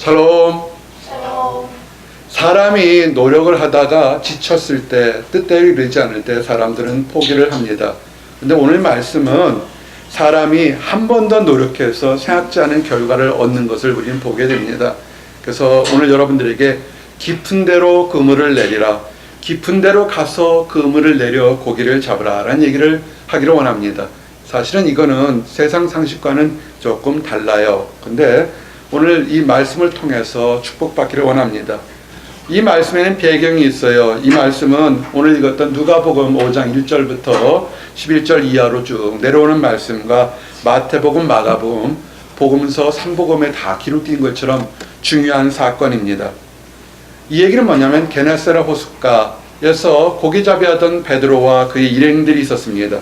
샬롬. 사람이 노력을 하다가 지쳤을 때, 뜻대로 이르지 않을 때 사람들은 포기를 합니다. 근데 오늘 말씀은 사람이 한 번 더 노력해서 생각지 않은 결과를 얻는 것을 우리는 보게 됩니다. 그래서 오늘 여러분들에게 깊은 데로 그물을 내리라, 깊은 데로 가서 그물을 내려 고기를 잡으라 라는 얘기를 하기를 원합니다. 사실은 이거는 세상 상식과는 조금 달라요. 근데 오늘 이 말씀을 통해서 축복받기를 원합니다. 이 말씀에는 배경이 있어요. 이 말씀은 오늘 읽었던 누가복음 5장 1절부터 11절 이하로 쭉 내려오는 말씀과 마태복음, 마가복음, 복음서 3복음에 다 기록된 것처럼 중요한 사건입니다. 이 얘기는 뭐냐면 게네사렛 호숫가에서 고기잡이 하던 베드로와 그의 일행들이 있었습니다.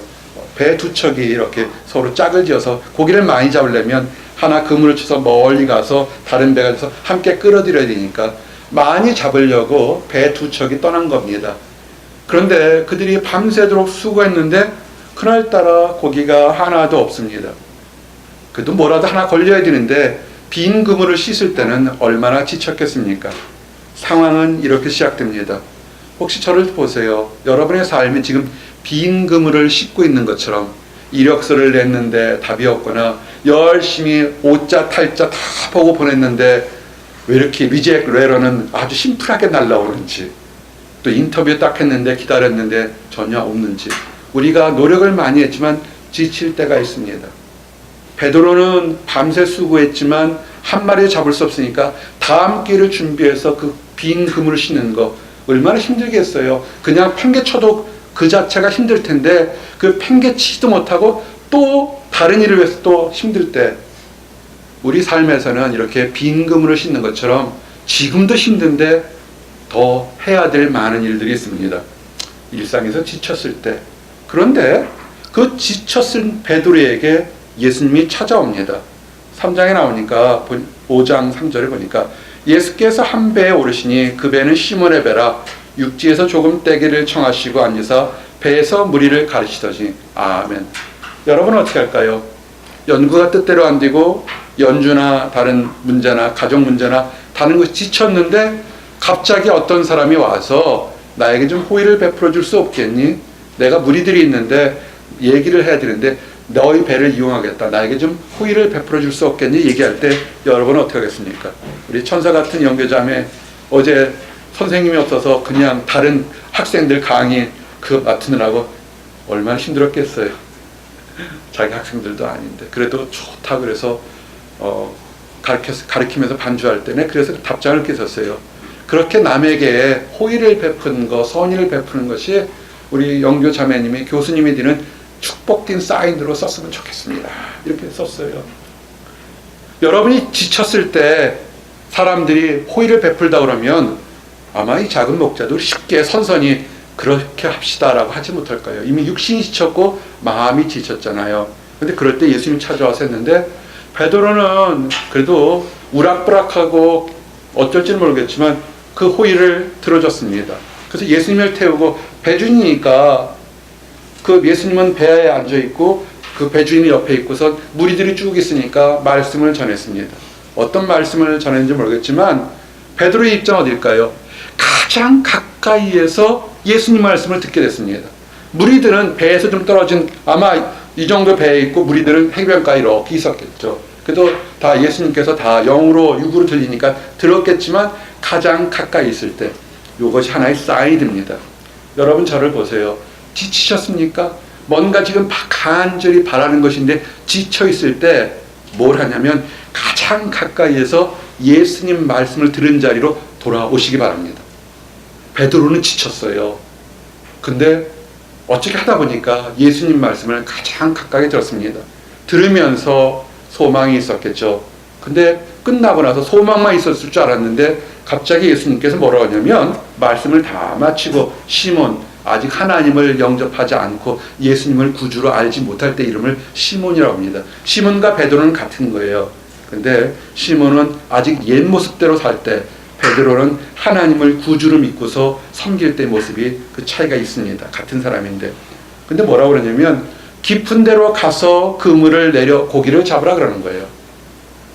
배 두 척이 이렇게 서로 짝을 지어서 고기를 많이 잡으려면 하나 그물을 쳐서 멀리 가서 다른 배가 돼서 함께 끌어들여야 되니까 많이 잡으려고 배 두 척이 떠난 겁니다. 그런데 그들이 밤새도록 수고했는데 그날따라 고기가 하나도 없습니다. 그래도 뭐라도 하나 걸려야 되는데 빈 그물을 씻을 때는 얼마나 지쳤겠습니까? 상황은 이렇게 시작됩니다. 혹시 저를 보세요. 여러분의 삶이 지금 빈 그물을 씻고 있는 것처럼 이력서를 냈는데 답이 없거나 열심히 오자 탈자 다 보고 보냈는데 왜 이렇게 리젝트 레터는 아주 심플하게 날라오는지, 또 인터뷰 딱 했는데 기다렸는데 전혀 없는지, 우리가 노력을 많이 했지만 지칠 때가 있습니다. 베드로는 밤새 수고했지만 한 마리 잡을 수 없으니까 다음 기회를 준비해서 그 빈 그물을 씻는 거 얼마나 힘들겠어요. 그냥 팽개쳐도 그 자체가 힘들 텐데 그 팽개치지도 못하고 또 다른 일을 위해서 또 힘들 때, 우리 삶에서는 이렇게 빈 그물을 씻는 것처럼 지금도 힘든데 더 해야 될 많은 일들이 있습니다. 일상에서 지쳤을 때. 그런데 그 지쳤을 베드로에게 예수님이 찾아옵니다. 3장에 나오니까 5장 3절에 보니까 예수께서 한 배에 오르시니 그 배는 시몬의 배라 육지에서 조금 떼기를 청하시고 앉으사 배에서 무리를 가르치더니. 아멘. 여러분은 어떻게 할까요? 연구가 뜻대로 안 되고 연주나 다른 문제나 가족 문제나 다른 것이 지쳤는데 갑자기 어떤 사람이 와서 나에게 좀 호의를 베풀어 줄 수 없겠니? 내가 무리들이 있는데 얘기를 해야 되는데 너희 배를 이용하겠다, 나에게 좀 호의를 베풀어 줄 수 없겠니? 얘기할 때 여러분은 어떻게 하겠습니까? 우리 천사 같은 영교자매 어제 선생님이 없어서 그냥 다른 학생들 강의 그거 맡으느라고 얼마나 힘들었겠어요. 자기 학생들도 아닌데 그래도 좋다 그래서 가르치면서 반주할 때는 그래서 답장을 이렇게 썼어요. 그렇게 남에게 호의를 베푸는 것, 선의를 베푸는 것이 우리 영교 자매님이 교수님이 드리는 축복된 사인으로 썼으면 좋겠습니다. 이렇게 썼어요. 여러분이 지쳤을 때 사람들이 호의를 베풀다 그러면 아마 이 작은 목자도 쉽게 선선히 그렇게 합시다라고 하지 못할까요? 이미 육신이 지쳤고 마음이 지쳤잖아요. 근데 그럴 때 예수님 찾아와서 했는데 베드로는 그래도 우락부락하고 어쩔지는 모르겠지만 그 호의를 들어줬습니다. 그래서 예수님을 태우고, 배주인이니까 그 예수님은 배에 앉아있고 그 배주인이 옆에 있고서 무리들이 쭉 있으니까 말씀을 전했습니다. 어떤 말씀을 전했는지 모르겠지만 베드로의 입장 어딜까요? 가장 가까이에서 예수님 말씀을 듣게 됐습니다. 무리들은 배에서 좀 떨어진, 아마 이 정도 배에 있고 무리들은 해변가에 이렇게 있었겠죠. 그래도 다 예수님께서 다 영으로 육으로 들리니까 들었겠지만 가장 가까이 있을 때 이것이 하나의 사인입니다. 여러분 저를 보세요. 지치셨습니까? 뭔가 지금 간절히 바라는 것인데 지쳐 있을 때 뭘 하냐면 가장 가까이에서 예수님 말씀을 들은 자리로 돌아오시기 바랍니다. 베드로는 지쳤어요. 근데 어떻게 하다 보니까 예수님 말씀을 가장 가까이 들었습니다. 들으면서 소망이 있었겠죠. 근데 끝나고 나서 소망만 있었을 줄 알았는데 갑자기 예수님께서 뭐라고 하냐면 말씀을 다 마치고 시몬, 아직 하나님을 영접하지 않고 예수님을 구주로 알지 못할 때 이름을 시몬이라고 합니다. 시몬과 베드로는 같은 거예요. 근데 시몬은 아직 옛 모습대로 살 때, 베드로는 하나님을 구주로 믿고서 섬길 때 모습이 그 차이가 있습니다. 같은 사람인데. 근데 뭐라고 그러냐면 깊은 데로 가서 그물을 내려 고기를 잡으라 그러는 거예요.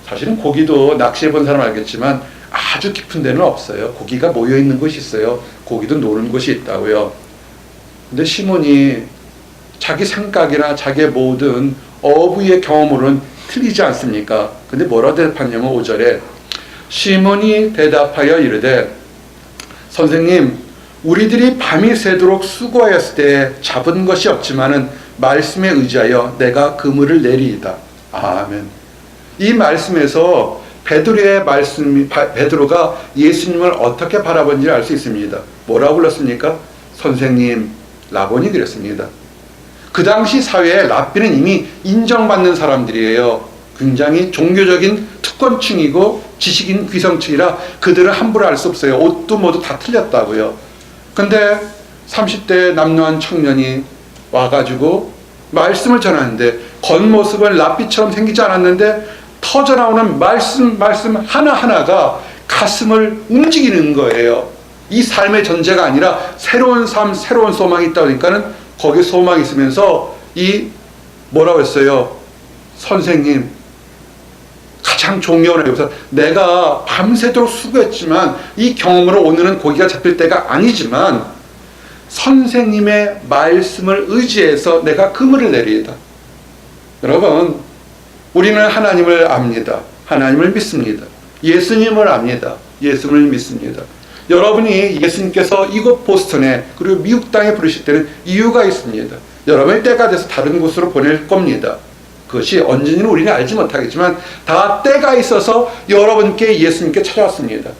사실은 고기도 낚시해 본 사람 알겠지만 아주 깊은 데는 없어요. 고기가 모여 있는 곳이 있어요. 고기도 노는 곳이 있다고요. 근데 시몬이 자기 생각이나 자기의 모든 어부의 경험으로는 틀리지 않습니까? 근데 뭐라고 대답하냐면 5절에 시몬이 대답하여 이르되 선생님, 우리들이 밤이 새도록 수고하였을 때 잡은 것이 없지만은 말씀에 의지하여 내가 그물을 내리이다. 아멘. 이 말씀에서 베드로의 말씀, 베드로가 예수님을 어떻게 바라본지를 알 수 있습니다. 뭐라고 불렀습니까? 선생님, 라본이 그랬습니다. 그 당시 사회에 랍비는 이미 인정받는 사람들이에요. 굉장히 종교적인 특권층이고 지식인 귀성층이라 그들은 함부로 할 수 없어요. 옷도 모두 다 틀렸다고요. 근데 30대 남노한 청년이 와가지고 말씀을 전하는데 겉모습은 랍비처럼 생기지 않았는데 터져나오는 말씀 하나하나가 가슴을 움직이는 거예요. 이 삶의 전제가 아니라 새로운 삶, 새로운 소망이 있다 보니까는 거기에 소망이 있으면서 이 뭐라고 했어요? 선생님, 가장 존경을 해서 내가 밤새도록 수고했지만 이 경험으로 오늘은 고기가 잡힐 때가 아니지만 선생님의 말씀을 의지해서 내가 그물을 내리이다. 여러분, 우리는 하나님을 압니다. 하나님을 믿습니다. 예수님을 압니다. 예수님을 믿습니다. 여러분이 예수님께서 이곳 보스턴에 그리고 미국 땅에 부르실 때는 이유가 있습니다. 여러분의 때가 돼서 다른 곳으로 보낼 겁니다. 그것이 언제는 우리는 알지 못하겠지만 다 때가 있어서 여러분께 예수님께 찾아왔습니다.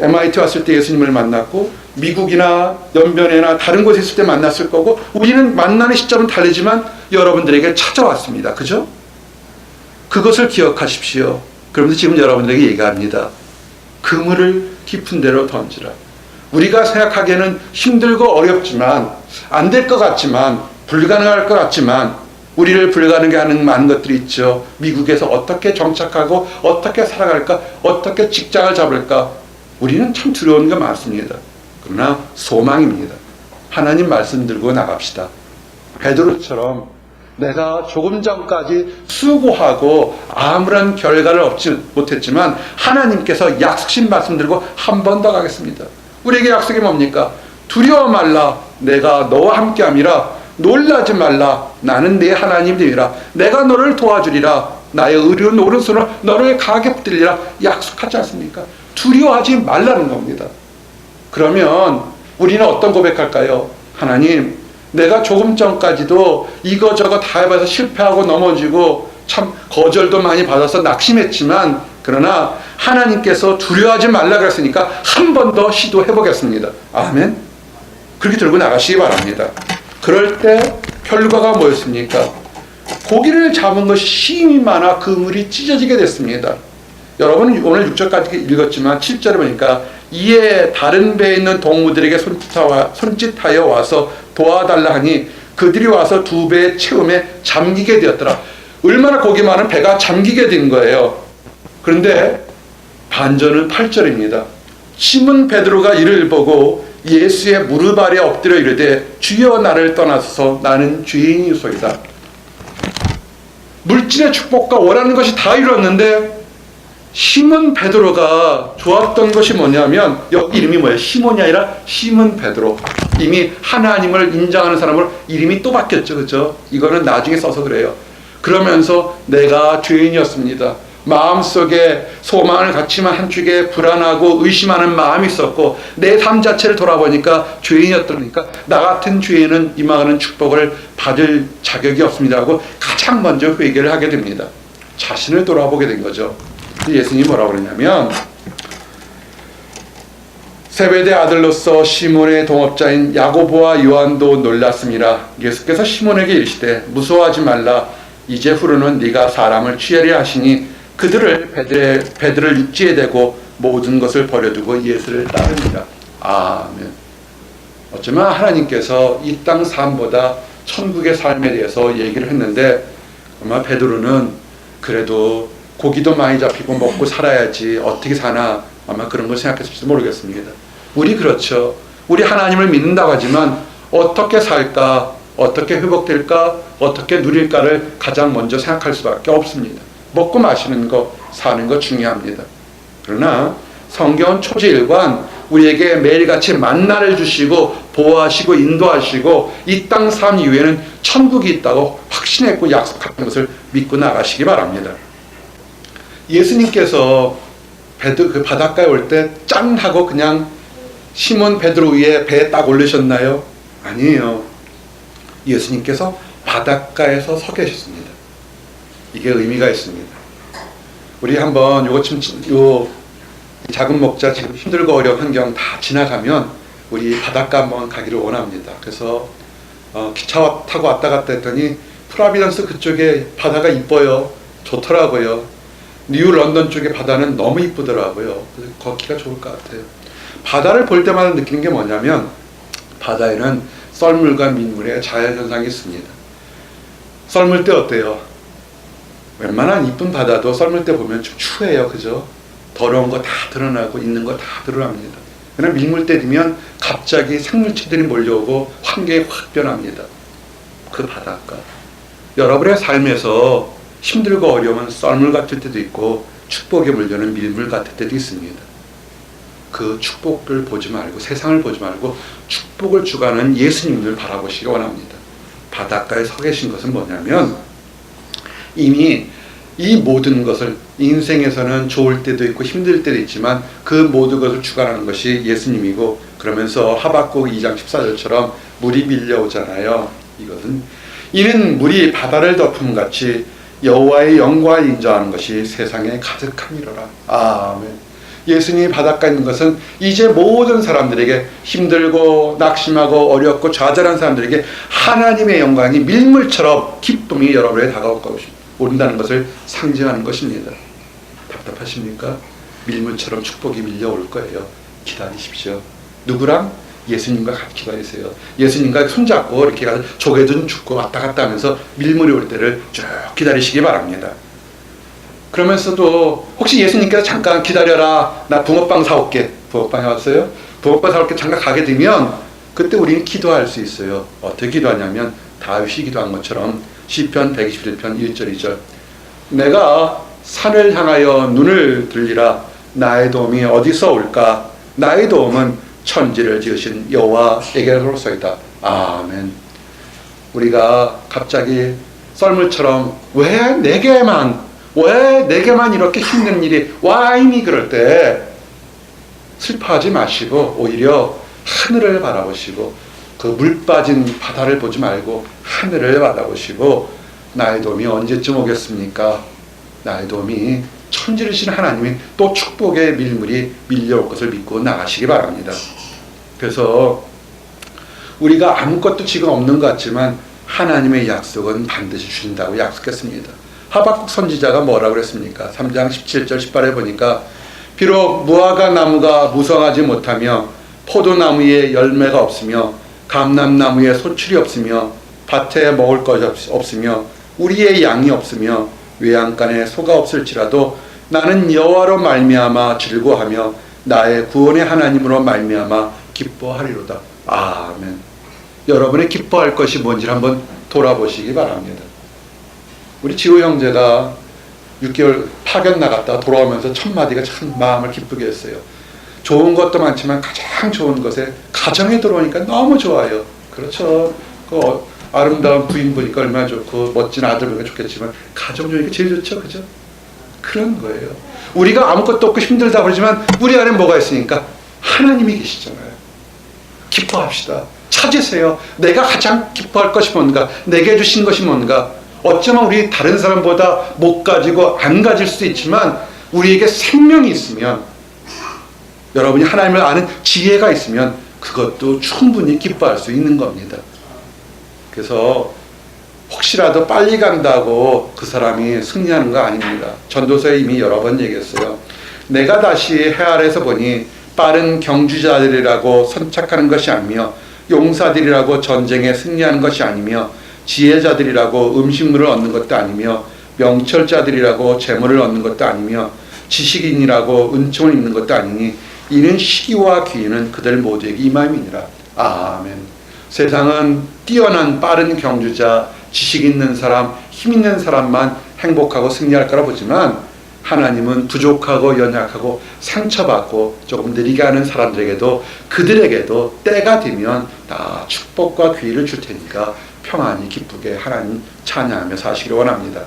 MIT 왔을 때 예수님을 만났고 미국이나 연변에나 다른 곳에 있을 때 만났을 거고 우리는 만나는 시점은 다르지만 여러분들에게 찾아왔습니다. 그죠? 그것을 기억하십시오. 그러면서 지금 여러분들에게 얘기합니다. 그물을 깊은 데로 던지라. 우리가 생각하기에는 힘들고 어렵지만 안 될 것 같지만 불가능할 것 같지만 우리를 불가능하게 하는 많은 것들이 있죠. 미국에서 어떻게 정착하고 어떻게 살아갈까, 어떻게 직장을 잡을까. 우리는 참 두려운 게 많습니다. 그러나 소망입니다. 하나님 말씀 들고 나갑시다. 베드로처럼 내가 조금 전까지 수고하고 아무런 결과를 얻지 못했지만 하나님께서 약속신 말씀 들고 한 번 더 가겠습니다. 우리에게 약속이 뭡니까? 두려워 말라. 내가 너와 함께함이라. 놀라지 말라. 나는 네 하나님 되리라. 내가 너를 도와주리라. 나의 의로운 오른손으로 너를 강하게 붙들리라. 약속하지 않습니까? 두려워하지 말라는 겁니다. 그러면 우리는 어떤 고백할까요? 하나님, 내가 조금 전까지도 이거저거 다 해봐서 실패하고 넘어지고 참 거절도 많이 받아서 낙심했지만 그러나 하나님께서 두려워하지 말라 그랬으니까 한 번 더 시도해 보겠습니다. 아멘. 그렇게 들고 나가시기 바랍니다. 그럴 때 결과가 뭐였습니까? 고기를 잡은 것이 힘이 많아 그물이 찢어지게 됐습니다. 여러분 오늘 6절까지 읽었지만 7절에 보니까 이에 다른 배에 있는 동무들에게 손짓하여 와서 도와달라 하니 그들이 와서 두 배의 채움에 잠기게 되었더라. 얼마나 고기 많은 배가 잠기게 된 거예요. 그런데 반전은 8절입니다. 시몬 베드로가 이를 보고 예수의 무릎 아래 엎드려 이르되 주여 나를 떠나소서 나는 죄인이소이다. 물질의 축복과 원하는 것이 다 이뤘는데 시몬 베드로가 좋았던 것이 뭐냐면 여기 이름이 뭐예요? 시몬이 아니라 시몬 베드로. 이미 하나님을 인정하는 사람으로 이름이 또 바뀌었죠. 그렇죠? 이거는 나중에 써서 그래요. 그러면서 내가 죄인이었습니다. 마음속에 소망을 갖지만 한쪽에 불안하고 의심하는 마음이 있었고 내 삶 자체를 돌아보니까 죄인이었다니까 나 같은 죄인은 임하는 축복을 받을 자격이 없습니다 하고 가장 먼저 회개를 하게 됩니다. 자신을 돌아보게 된 거죠. 예수님이 뭐라고 그러냐면 세베대 아들로서 시몬의 동업자인 야고보와 요한도 놀랐습니다. 예수께서 시몬에게 이르시되 무서워하지 말라. 이제 후로는 네가 사람을 취하려 하시니 그들을 베드를 육지에 대고 모든 것을 버려두고 예수를 따릅니다. 아멘. 어쩌면 하나님께서 이 땅 삶보다 천국의 삶에 대해서 얘기를 했는데 아마 베드로는 그래도 고기도 많이 잡히고 먹고 살아야지 어떻게 사나 아마 그런 걸 생각했을지도 모르겠습니다. 우리 그렇죠. 우리 하나님을 믿는다고 하지만 어떻게 살까, 어떻게 회복될까, 어떻게 누릴까를 가장 먼저 생각할 수밖에 없습니다. 먹고 마시는 거, 사는 거 중요합니다. 그러나 성경은 초지일관 우리에게 매일같이 만나를 주시고 보호하시고 인도하시고 이 땅 삶 이후에는 천국이 있다고 확신했고 약속한 것을 믿고 나가시기 바랍니다. 예수님께서 그 바닷가에 올 때 짠 하고 그냥 시몬 베드로 위에 배에 딱 올리셨나요? 아니에요. 예수님께서 바닷가에서 서 계셨습니다. 이게 의미가 있습니다. 우리 한번 요 작은 목자 지금 힘들고 어려운 환경 다 지나가면 우리 바닷가 한번 가기를 원합니다. 그래서 기차 타고 왔다 갔다 했더니 프라비던스 그쪽에 바다가 이뻐요. 좋더라고요. 뉴 런던 쪽의 바다는 너무 이쁘더라고요. 그래서 걷기가 좋을 것 같아요. 바다를 볼 때마다 느끼는 게 뭐냐면 바다에는 썰물과 민물의 자연현상이 있습니다. 썰물 때 어때요? 웬만한 이쁜 바다도 썰물 때 보면 좀 추해요. 그죠? 더러운 거 다 드러나고 있는 거 다 드러납니다. 그러나 밀물 때 되면 갑자기 생물체들이 몰려오고 환경이 확 변합니다. 그 바닷가. 여러분의 삶에서 힘들고 어려우면 썰물 같을 때도 있고 축복에 물려는 밀물 같을 때도 있습니다. 그 축복을 보지 말고 세상을 보지 말고 축복을 주관하는 예수님을 바라보시기 원합니다. 바닷가에 서 계신 것은 뭐냐면 이미 이 모든 것을 인생에서는 좋을 때도 있고 힘들 때도 있지만 그 모든 것을 주관하는 것이 예수님이고 그러면서 하박국 2장 14절처럼 물이 밀려오잖아요. 이는 물이 바다를 덮음같이 여호와의 영광을 인정하는 것이 세상에 가득함이로라. 아멘. 예수님이 바닷가에 있는 것은 이제 모든 사람들에게 힘들고 낙심하고 어렵고 좌절한 사람들에게 하나님의 영광이 밀물처럼 기쁨이 여러분에게 다가올 것입니다. 온다는 것을 상징하는 것입니다. 답답하십니까? 밀물처럼 축복이 밀려올 거예요. 기다리십시오. 누구랑? 예수님과 같이 기다리세요. 예수님과 손잡고 이렇게 가서 조개든 죽고 왔다 갔다 하면서 밀물이 올 때를 쭉 기다리시기 바랍니다. 그러면서도 혹시 예수님께서 잠깐 기다려라, 나 붕어빵 사올게. 붕어빵 해왔어요? 붕어빵 사올게 잠깐 가게 되면 그때 우리는 기도할 수 있어요. 어떻게 기도하냐면 다윗이 기도한 것처럼 시편 121편 1절 2절 내가 산을 향하여 눈을 들리라. 나의 도움이 어디서 올까? 나의 도움은 천지를 지으신 여호와에게로서이다. 아멘. 우리가 갑자기 썰물처럼 왜 내게만 이렇게 힘든 일이 와인이 그럴 때 슬퍼하지 마시고 오히려 하늘을 바라보시고 그 물 빠진 바다를 보지 말고 하늘을 바라보시고 나의 도움이 언제쯤 오겠습니까? 나의 도움이 천지를 지으신 하나님이 또 축복의 밀물이 밀려올 것을 믿고 나가시기 바랍니다. 그래서 우리가 아무것도 지금 없는 것 같지만 하나님의 약속은 반드시 주신다고 약속했습니다. 하박국 선지자가 뭐라고 그랬습니까? 3장 17절 18에 보니까 비록 무화과 나무가 무성하지 못하며 포도나무에 열매가 없으며 감람나무에 소출이 없으며 밭에 먹을 것이 없으며 우리의 양이 없으며 외양간에 소가 없을지라도 나는 여호와로 말미암아 즐거워하며 나의 구원의 하나님으로 말미암아 기뻐하리로다. 아멘. 여러분의 기뻐할 것이 뭔지 한번 돌아보시기 바랍니다. 우리 지호 형제가 6개월 파견 나갔다가 돌아오면서 첫 마디가 참 마음을 기쁘게 했어요. 좋은 것도 많지만 가장 좋은 것에 가정에 들어오니까 너무 좋아요. 그렇죠. 그 아름다운 부인 보니까 얼마나 좋고 멋진 아들 보니까 좋겠지만 가정 좋으니까 제일 좋죠. 그죠? 그런 거예요. 우리가 아무것도 없고 힘들다 그러지만 우리 안에 뭐가 있으니까 하나님이 계시잖아요. 기뻐합시다. 찾으세요. 내가 가장 기뻐할 것이 뭔가, 내게 주신 것이 뭔가. 어쩌면 우리 다른 사람보다 못 가지고 안 가질 수도 있지만 우리에게 생명이 있으면, 여러분이 하나님을 아는 지혜가 있으면 그것도 충분히 기뻐할 수 있는 겁니다. 그래서 혹시라도 빨리 간다고 그 사람이 승리하는 거 아닙니다. 전도서에 이미 여러 번 얘기했어요. 내가 다시 해 아래에서 보니 빠른 경주자들이라고 선착하는 것이 아니며 용사들이라고 전쟁에 승리하는 것이 아니며 지혜자들이라고 음식물을 얻는 것도 아니며 명철자들이라고 재물을 얻는 것도 아니며 지식인이라고 은총을 입는 것도 아니니 이는 시기와 기회는 그들 모두에게 임함이니라. 아멘. 세상은 뛰어난 빠른 경주자, 지식 있는 사람, 힘 있는 사람만 행복하고 승리할 거라 보지만 하나님은 부족하고 연약하고 상처받고 조금 느리게 하는 사람들에게도 그들에게도 때가 되면 다 축복과 귀를 줄 테니까 평안히 기쁘게 하나님 찬양하며 사시기를 원합니다.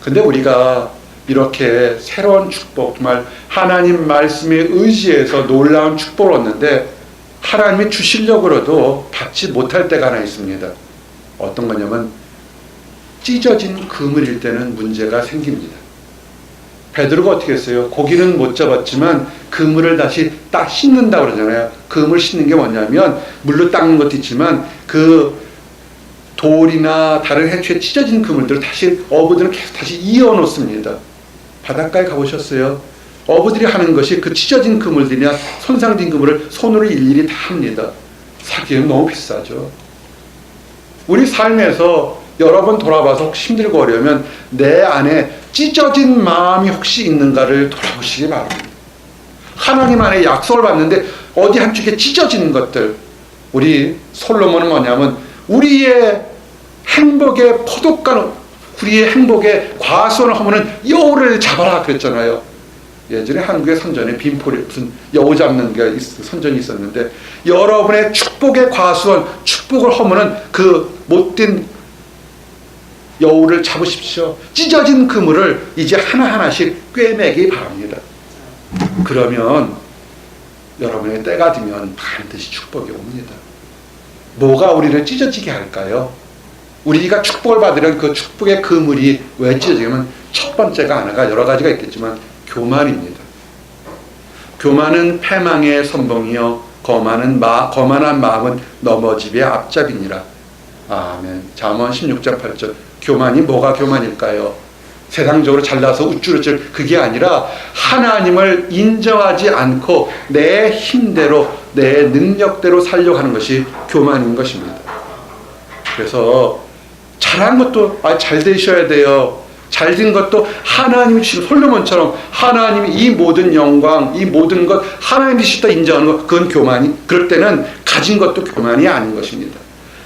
근데 우리가 이렇게 새로운 축복, 정말 하나님 말씀에 의지해서 놀라운 축복을 얻는데 하나님이 주시려고 해도 받지 못할 때가 하나 있습니다. 어떤 거냐면 찢어진 그물일 때는 문제가 생깁니다. 베드로가 어떻게 했어요? 고기는 못 잡았지만 그물을 다시 딱 씻는다고 그러잖아요. 그물 씻는 게 뭐냐면 물로 닦는 것도 있지만 그 돌이나 다른 해초에 찢어진 그물들을 다시 어부들은 계속 다시 이어 놓습니다. 바닷가에 가보셨어요? 어부들이 하는 것이 그 찢어진 그물들이나 손상된 그물을 손으로 일일이 다 합니다. 사기는 너무 비싸죠. 우리 삶에서 여러 번 돌아봐서 혹시 힘들고 어려우면 내 안에 찢어진 마음이 혹시 있는가를 돌아보시기 바랍니다. 하나님 안에 약속을 받는데 어디 한쪽에 찢어지는 것들, 우리 솔로몬은 뭐냐면 우리의 행복의 포도간, 우리의 행복의 과수원을 하면은 여우를 잡아라 그랬잖아요. 예전에 한국의 선전에 빈포리 무슨 여우 잡는 게 선전이 있었는데 여러분의 축복의 과수원, 축복을 하면은 그 못된 여우를 잡으십시오. 찢어진 그물을 이제 하나하나씩 꿰매기 바랍니다. 그러면 여러분의 때가 되면 반드시 축복이 옵니다. 뭐가 우리를 찢어지게 할까요? 우리가 축복을 받으려는 그 축복의 그물이 왜 찢어지냐면 첫 번째가 하나가 여러 가지가 있겠지만 교만입니다. 교만은 패망의 선봉이요 거만한 마음은 넘어짐의 앞잡이니라. 아멘. 잠언 16장 8절. 교만이 뭐가 교만일까요? 세상적으로 잘나서 우쭐우쭐 그게 아니라 하나님을 인정하지 않고 내 힘대로 내 능력대로 살려고 하는 것이 교만인 것입니다. 그래서 잘한 것도 잘 되셔야 돼요. 잘 된 것도 하나님이 주신 솔로몬처럼 하나님이 이 모든 영광, 이 모든 것 하나님이 주시다 인정하는 것, 그건 교만이, 그럴 때는 가진 것도 교만이 아닌 것입니다.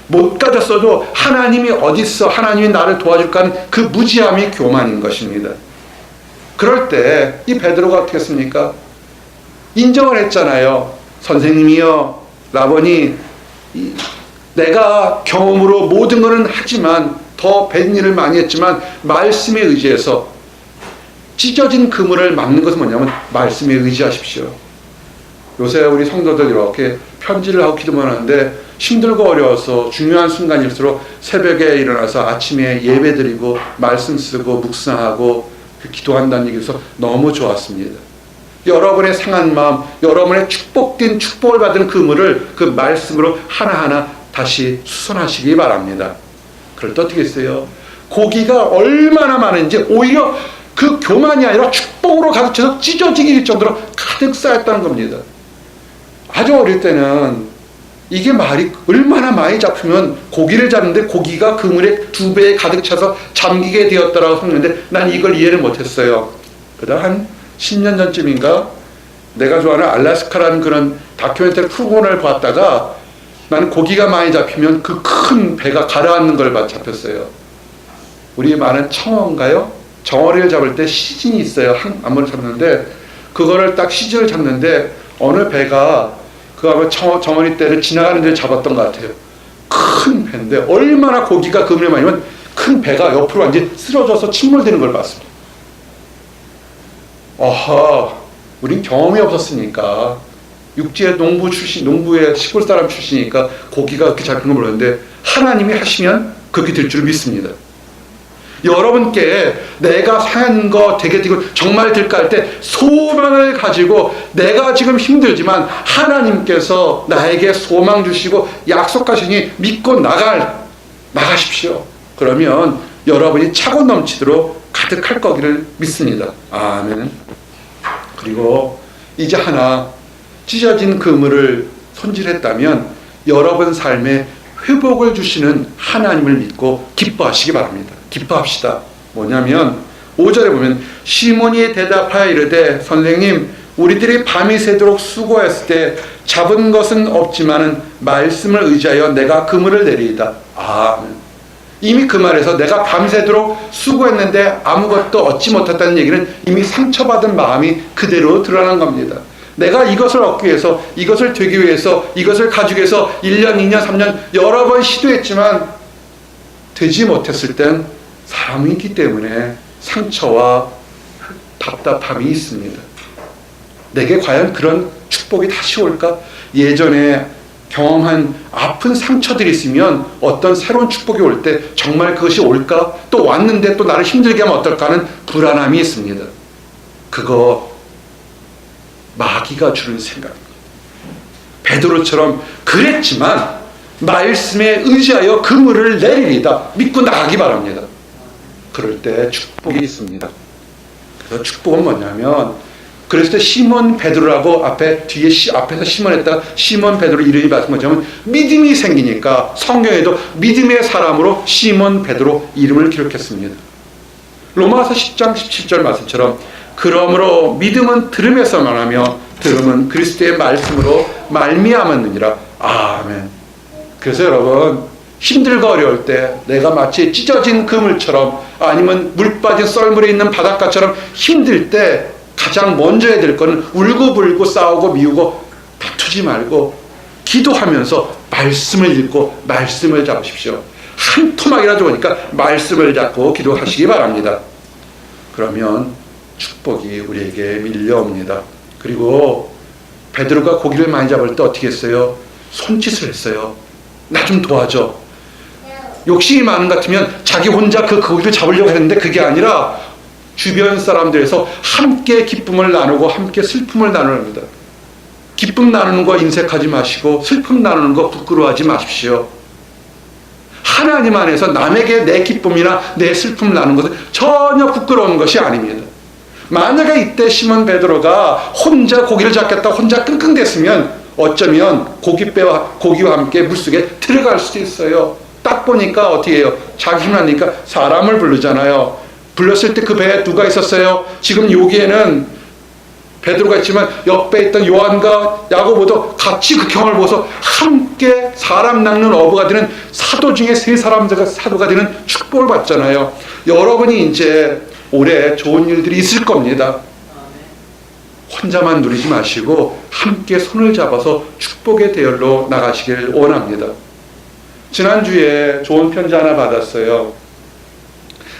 못 가졌어도 하나님이 어디 있어, 하나님이 나를 도와줄까 하는 그 무지함이 교만인 것입니다. 그럴 때 이 베드로가 어떻게 했습니까? 인정을 했잖아요. 선생님이요, 라보니, 내가 경험으로 모든 것은 하지만 더 뱃일을 많이 했지만 말씀에 의지해서 찢어진 그물을 막는 것은 뭐냐면 말씀에 의지하십시오. 요새 우리 성도들 이렇게 편지를 하고 기도만 하는데 힘들고 어려워서 중요한 순간일수록 새벽에 일어나서 아침에 예배 드리고 말씀 쓰고 묵상하고 기도한다는 얘기에서 너무 좋았습니다. 여러분의 상한 마음, 여러분의 축복된 축복을 받은 그물을 그 말씀으로 하나하나 다시 수선하시기 바랍니다. 그럴 때 어떻게 했어요? 고기가 얼마나 많은지 오히려 그 교만이 아니라 축복으로 가득 차서 찢어지기 정도로 가득 쌓였다는 겁니다. 아주 어릴 때는 이게 말이 얼마나 많이 잡히면 고기를 잡는데 고기가 그물에 2배에 가득 차서 잠기게 되었다라고 했는데 난 이걸 이해를 못했어요. 그러다 한 10년 전쯤인가 내가 좋아하는 알래스카라는 그런 다큐멘터리 프로그램을 봤다가 나는 고기가 많이 잡히면 그 큰 배가 가라앉는 걸 잡혔어요. 우리 많은 청어인가요? 정어리를 잡을 때 시즌이 있어요. 한 번 잡는데 그거를 딱 시즌을 잡는데 어느 배가 그 아마 정어리 때를 지나가는 데를 잡았던 것 같아요. 큰 배인데 얼마나 고기가 그물에 많으면 큰 배가 옆으로 완전히 쓰러져서 침몰되는 걸 봤습니다. 아하, 우린 경험이 없었으니까 육지의 농부 출신, 농부의 시골 사람 출신이니까 고기가 그렇게 잡힌 걸 모르는데 하나님이 하시면 그렇게 될 줄 믿습니다. 여러분께 내가 상한 거 되게 되고 정말 될까 할 때 소망을 가지고 내가 지금 힘들지만 하나님께서 나에게 소망 주시고 약속하시니 믿고 나가십시오. 그러면 여러분이 차고 넘치도록 가득할 거기를 믿습니다. 아멘. 그리고 이제 하나 찢어진 그물을 손질했다면 여러분 삶에 회복을 주시는 하나님을 믿고 기뻐하시기 바랍니다. 기뻐합시다. 뭐냐면 5절에 보면 시몬이 대답하여 이르되 선생님 우리들이 밤이 새도록 수고했을 때 잡은 것은 없지만은 말씀을 의지하여 내가 그물을 내리이다. 아멘. 이미 그 말에서 내가 밤새도록 수고했는데 아무것도 얻지 못했다는 얘기는 이미 상처받은 마음이 그대로 드러난 겁니다. 내가 이것을 얻기 위해서, 이것을 되기 위해서, 이것을 가지기 위해서 1년, 2년, 3년 여러 번 시도했지만 되지 못했을 땐 사람이기 때문에 상처와 답답함이 있습니다. 내게 과연 그런 축복이 다시 올까? 예전에 경험한 아픈 상처들이 있으면 어떤 새로운 축복이 올 때 정말 그것이 올까? 또 왔는데 또 나를 힘들게 하면 어떨까 하는 불안함이 있습니다. 그거 마귀가 주는 생각입니다. 베드로처럼 그랬지만 말씀에 의지하여 그물을 내리리다 믿고 나가기 바랍니다. 그럴 때 축복이 있습니다. 그래서 축복은 뭐냐면, 그랬을 때 시몬 베드로라고 앞에서 시몬했다가 시몬 베드로 이름이 받은 것처럼 믿음이 생기니까 성경에도 믿음의 사람으로 시몬 베드로 이름을 기록했습니다. 로마서 10장 17절 말씀처럼 그러므로 믿음은 들음에서만 하며 들음은 그리스도의 말씀으로 말미암았느니라. 아멘. 그래서 여러분, 힘들고 어려울 때 내가 마치 찢어진 그물처럼 아니면 물 빠진 썰물에 있는 바닷가처럼 힘들 때 가장 먼저 해야 될 거는 울고불고 싸우고 미우고 다투지 말고 기도하면서 말씀을 읽고 말씀을 잡으십시오. 한 토막이라도 오니까 말씀을 잡고 기도하시기 바랍니다. 그러면 축복이 우리에게 밀려옵니다. 그리고 베드로가 고기를 많이 잡을 때 어떻게 했어요? 손짓을 했어요. 나 좀 도와줘. 욕심이 많은 것 같으면 자기 혼자 그 고기를 잡으려고 했는데 그게 아니라 주변 사람들에서 함께 기쁨을 나누고 함께 슬픔을 나눕니다. 기쁨 나누는 거 인색하지 마시고 슬픔 나누는 거 부끄러워하지 마십시오. 하나님 안에서 남에게 내 기쁨이나 내 슬픔을 나누는 것은 전혀 부끄러운 것이 아닙니다. 만약에 이때 시몬 베드로가 혼자 고기를 잡겠다 혼자 끙끙댔으면 어쩌면 고기와 함께 물속에 들어갈 수도 있어요. 딱 보니까 어떻게 해요? 자기 힘 나니까 사람을 부르잖아요. 불렀을 때 그 배에 누가 있었어요? 지금 여기에는 베드로가 있지만 옆에 있던 요한과 야고보도 같이 그 경험을 보고서 함께 사람 낚는 어부가 되는 사도 중에 세 사람들가 사도가 되는 축복을 받잖아요. 여러분이 이제 올해 좋은 일들이 있을 겁니다. 혼자만 누리지 마시고 함께 손을 잡아서 축복의 대열로 나가시길 원합니다. 지난주에 좋은 편지 하나 받았어요.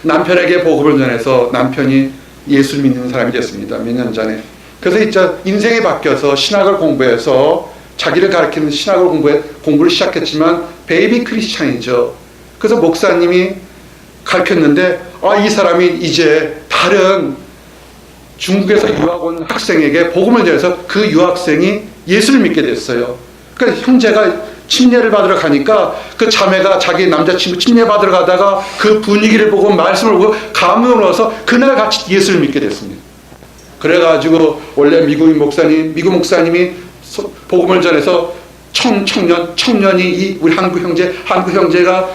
남편에게 복음을 전해서 남편이 예수 믿는 사람이 됐습니다. 몇 년 전에. 그래서 이제 인생이 바뀌어서 신학을 공부해서 자기를 가리키는 신학을 공부를 시작했지만 베이비 크리스찬이죠. 그래서 목사님이 가르쳤는데 이 사람이 이제 다른 중국에서 유학 온 학생에게 복음을 전해서 그 유학생이 예수를 믿게 됐어요. 그러니까 형제가 침례를 받으러 가니까 그 자매가 자기 남자친구 침례 받으러 가다가 그 분위기를 보고 말씀을 보고 감동을 얻어서 그날 같이 예수를 믿게 됐습니다. 그래가지고 원래 미국 목사님이 복음을 전해서 청년이 우리 한국 형제가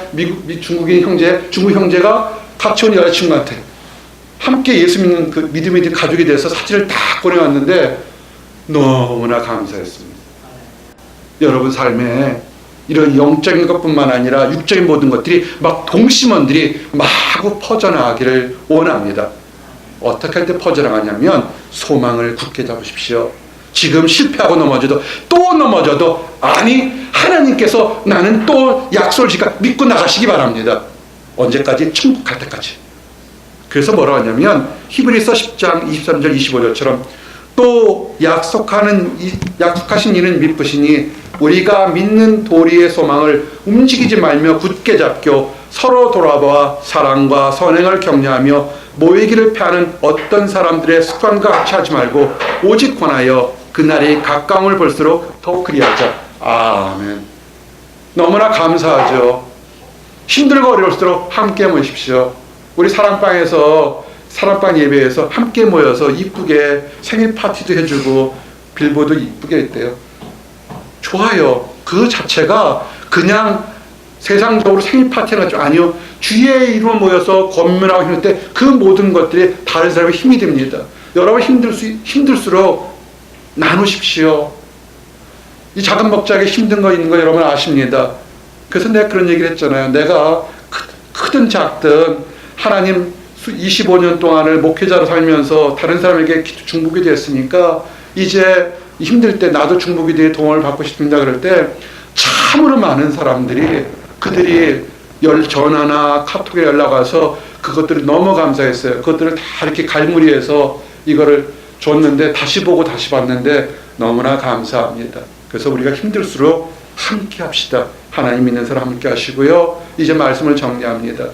중국 형제가 같이 온 여자친구한테 함께 예수 믿는 그 믿음의 가족이 돼서 사진을 다 보내왔는데 너무나 감사했습니다. 여러분 삶에 이런 영적인 것뿐만 아니라 육적인 모든 것들이 막 동심원들이 마구 퍼져나가기를 원합니다. 어떻게 할 때 퍼져나가냐면 소망을 굳게 잡으십시오. 지금 실패하고 넘어져도 또 넘어져도 하나님께서 나는 또 약속을 지켜 믿고 나가시기 바랍니다. 언제까지? 천국 갈 때까지. 그래서 뭐라고 하냐면 히브리서 10장 23절 25절처럼 또 약속하신 이는 미쁘시니 우리가 믿는 도리의 소망을 움직이지 말며 굳게 잡고 서로 돌아보아 사랑과 선행을 격려하며 모이기를 패하는 어떤 사람들의 습관과 같이 하지 말고 오직 권하여 그날이 가까움을 볼수록 더욱 그리하자. 아멘. 너무나 감사하죠. 힘들고 어려울수록 함께 모이십시오. 우리 사랑방 예배에서 함께 모여서 이쁘게 생일 파티도 해주고 빌보도 이쁘게 했대요. 좋아요. 그 자체가 그냥 세상적으로 생일 파티가 아니요. 주의 이름으로 모여서 권면하고 힘들 때 그 모든 것들이 다른 사람의 힘이 됩니다. 여러분 힘들수록 나누십시오. 이 작은 목장에 힘든 거 있는 거 여러분 아십니다. 그래서 내가 그런 얘기를 했잖아요. 내가 크든 작든 하나님 25년 동안을 목회자로 살면서 다른 사람에게 중보기 됐으니까 이제 힘들 때 나도 중보기 대해 도움을 받고 싶습니다. 그럴 때 참으로 많은 사람들이 그들이 전화나 카톡에 연락 와서 그것들을 너무 감사했어요. 그것들을 다 이렇게 갈무리해서 이거를 줬는데 다시 보고 다시 봤는데 너무나 감사합니다. 그래서 우리가 힘들수록 함께 합시다. 하나님 믿는 사람 함께 하시고요. 이제 말씀을 정리합니다.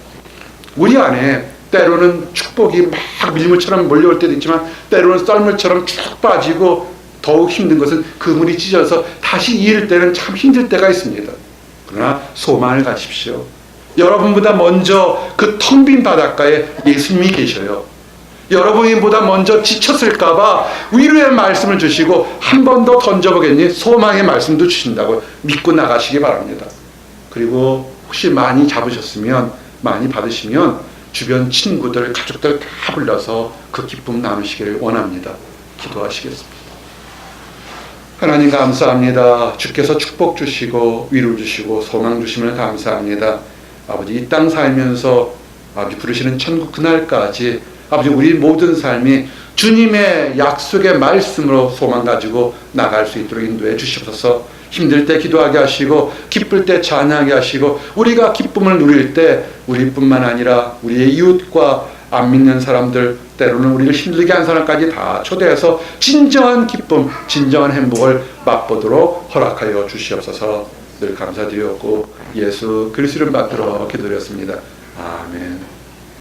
우리 안에 때로는 축복이 막 밀물처럼 몰려올 때도 있지만 때로는 썰물처럼 쭉 빠지고 더욱 힘든 것은 그물이 찢어서 다시 이을 때는 참 힘들 때가 있습니다. 그러나 소망을 가십시오. 여러분보다 먼저 그 텅 빈 바닷가에 예수님이 계셔요. 여러분보다 먼저 지쳤을까봐 위로의 말씀을 주시고 한 번 더 던져보겠니? 소망의 말씀도 주신다고 믿고 나가시기 바랍니다. 그리고 혹시 많이 잡으셨으면 많이 받으시면 주변 친구들, 가족들 다 불러서 그 기쁨 나누시기를 원합니다. 기도하시겠습니다. 하나님 감사합니다. 주께서 축복 주시고 위로 주시고 소망 주심을 감사합니다. 아버지 이 땅 살면서 아버지 부르시는 천국 그날까지 아버지 우리 모든 삶이 주님의 약속의 말씀으로 소망 가지고 나갈 수 있도록 인도해 주시옵소서. 힘들 때 기도하게 하시고 기쁠 때 찬양하게 하시고 우리가 기쁨을 누릴 때 우리뿐만 아니라 우리의 이웃과 안 믿는 사람들 때로는 우리를 힘들게 한 사람까지 다 초대해서 진정한 기쁨, 진정한 행복을 맛보도록 허락하여 주시옵소서. 늘 감사드렸고 예수 그리스도를 받들어 기도드렸습니다. 아멘.